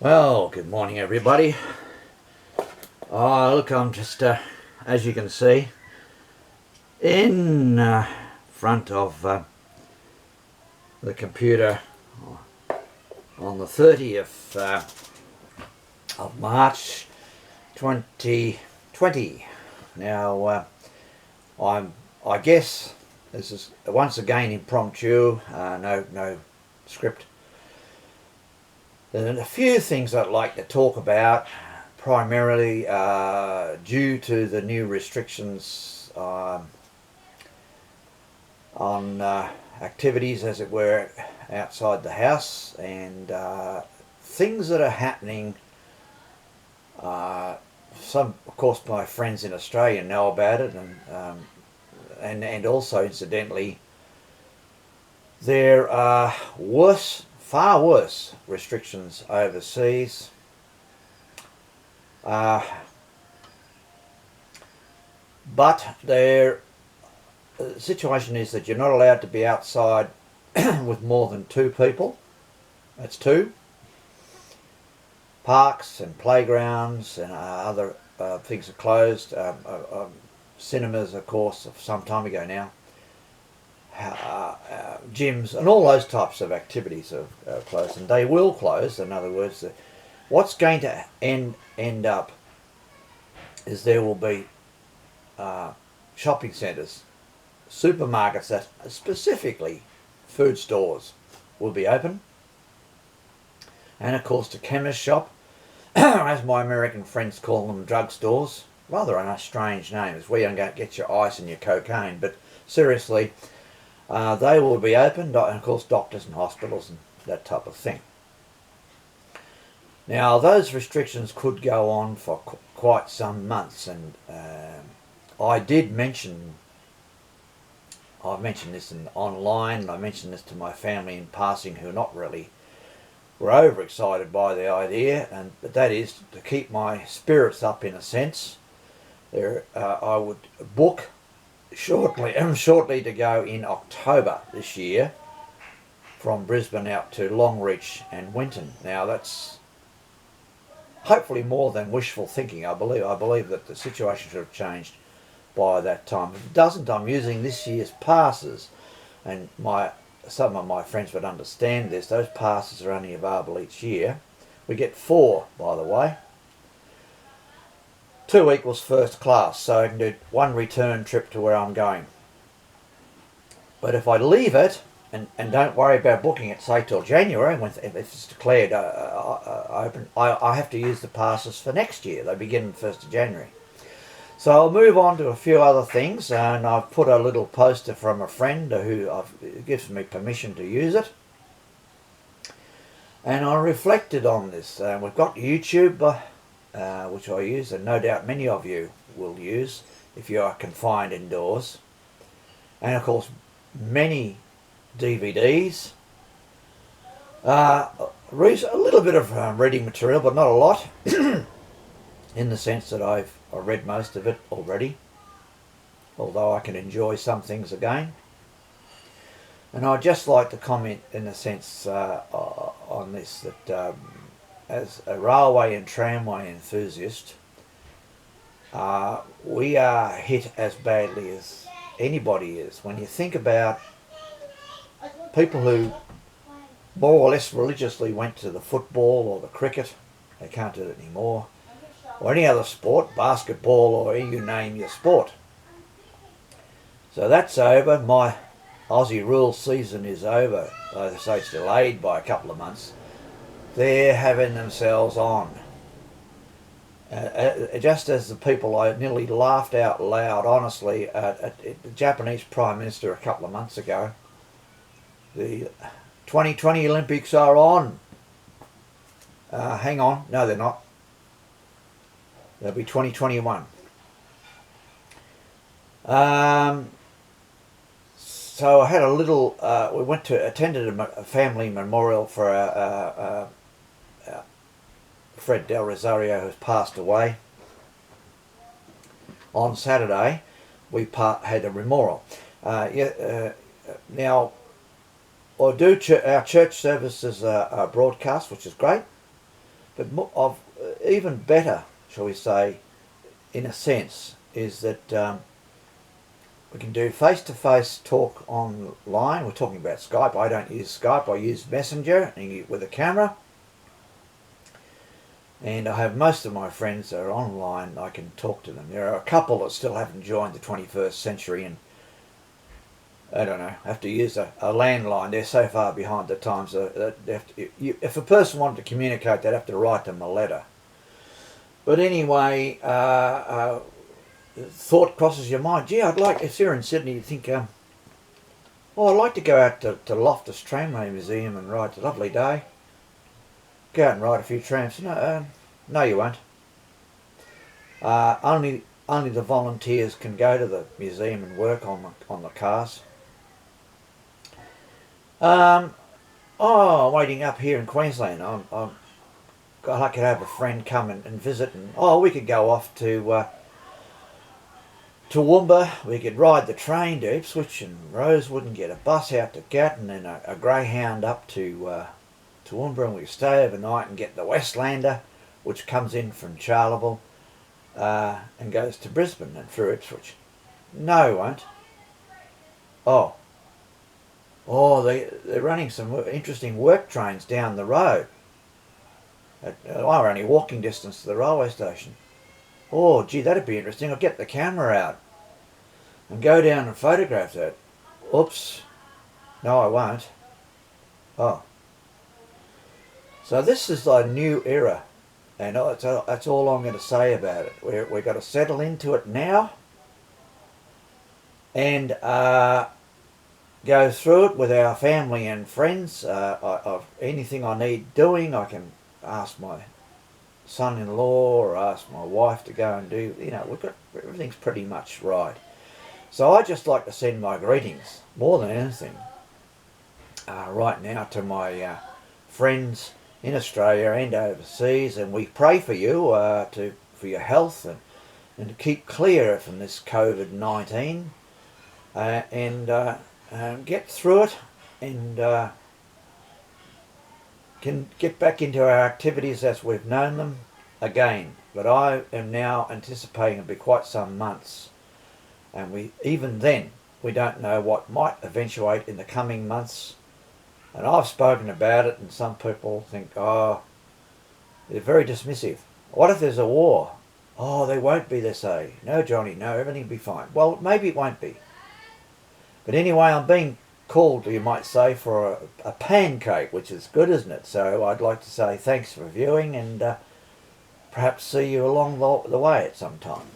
Well, good morning everybody. Look, I'm just, as you can see, in front of the computer on the 30th of March 2020. Now, I guess this is once again impromptu, no script. There's a few things I'd like to talk about, primarily due to the new restrictions on activities, as it were, outside the house, and things that are happening. Some, of course, my friends in Australia know about it, and also, incidentally, there are far worse restrictions overseas. But the situation is that you're not allowed to be outside with more than 2 people. That's 2. Parks and playgrounds and other things are closed. Cinemas, of course, some time ago now. Gyms and all those types of activities are closed, and they will close. In other words, what's going to end up is there will be shopping centres, supermarkets, that specifically food stores will be open, and of course the chemist shop, as my American friends call them, drugstores. Rather a strange name. It's where you don't get your ice and your cocaine, but seriously, they will be open, and of course doctors and hospitals and that type of thing. Now, those restrictions could go on for quite some months, and I've mentioned this online, and I mentioned this to my family in passing, who were overexcited by the idea, but that is to keep my spirits up in a sense. I would book shortly to go in October this year from Brisbane out to Longreach and Winton. Now, that's hopefully more than wishful thinking. I believe that the situation should have changed by that time. If it doesn't, I'm using this year's passes, and some of my friends would understand this. Those passes are only available each year. We get 4, by the way. 2 equals first class, so I can do 1 return trip to where I'm going. But if I leave it and don't worry about booking it, say till January, if it's declared open, I have to use the passes for next year. They begin the 1st of January. So I'll move on to a few other things, and I've put a little poster from a friend who gives me permission to use it. And I reflected on this. We've got YouTube, which I use, and no doubt many of you will use if you are confined indoors. And of course, many DVDs. A little bit of reading material, but not a lot, in the sense that I've read most of it already, although I can enjoy some things again. And I'd just like to comment in a sense on this, that as a railway and tramway enthusiast, we are hit as badly as anybody is. When you think about people who more or less religiously went to the football or the cricket, they can't do it anymore, or any other sport, basketball, or you name your sport. So that's over. My Aussie rules season is over. Though they say it's delayed by a couple of months. They're having themselves on. Just as the people, I nearly laughed out loud, honestly, at the Japanese Prime Minister a couple of months ago. The 2020 Olympics are on. Hang on, no they're not. They'll be 2021. So I had a little, we attended a family memorial for Fred Del Rosario, who's passed away. On Saturday, we had a memorial. Now, our church services are broadcast, which is great. But even better, shall we say, in a sense, is that we can do face-to-face talk online. We're talking about Skype. I don't use Skype. I use Messenger with a camera. And I have most of my friends that are online. I can talk to them. There are a couple that still haven't joined the 21st century, and I don't know, have to use a landline. They're so far behind the times that if a person wanted to communicate, they'd have to write them a letter. But anyway, thought crosses your mind, gee, I'd like, if you're in Sydney, you think, oh, I'd like to go out to Loftus Tramway Museum and ride. It's a lovely day. Go out and ride a few trams. No, you won't. Only the volunteers can go to the museum and work on the cars. Waiting up here in Queensland. I could have a friend come and visit, and we could go off to Toowoomba. We could ride the train to Ipswich and Rosewood and get a bus out to Gatton and a greyhound up to Toowoomba, and we stay overnight and get the Westlander, which comes in from Charleville and goes to Brisbane and through Ipswich. No, it won't. They're running some interesting work trains down the road. We're only walking distance to the railway station. Oh, gee, that'd be interesting. I'll get the camera out and go down and photograph that. Oops. No, I won't. So this is a new era, and that's all I'm going to say about it. We've got to settle into it now and go through it with our family and friends. Anything I need doing, I can ask my son-in-law or ask my wife to go and do. We've got everything's pretty much right. So I just like to send my greetings more than anything right now to my friends in Australia and overseas, and we pray for you for your health and to keep clear from this COVID-19 and get through it and can get back into our activities as we've known them again. But I am now anticipating it'll be quite some months, and even then we don't know what might eventuate in the coming months. And I've spoken about it, and some people think, they're very dismissive. What if there's a war? There won't be, they say. No, Johnny, no, everything will be fine. Well, maybe it won't be. But anyway, I'm being called, you might say, for a pancake, which is good, isn't it? So I'd like to say thanks for viewing, and perhaps see you along the way at some time.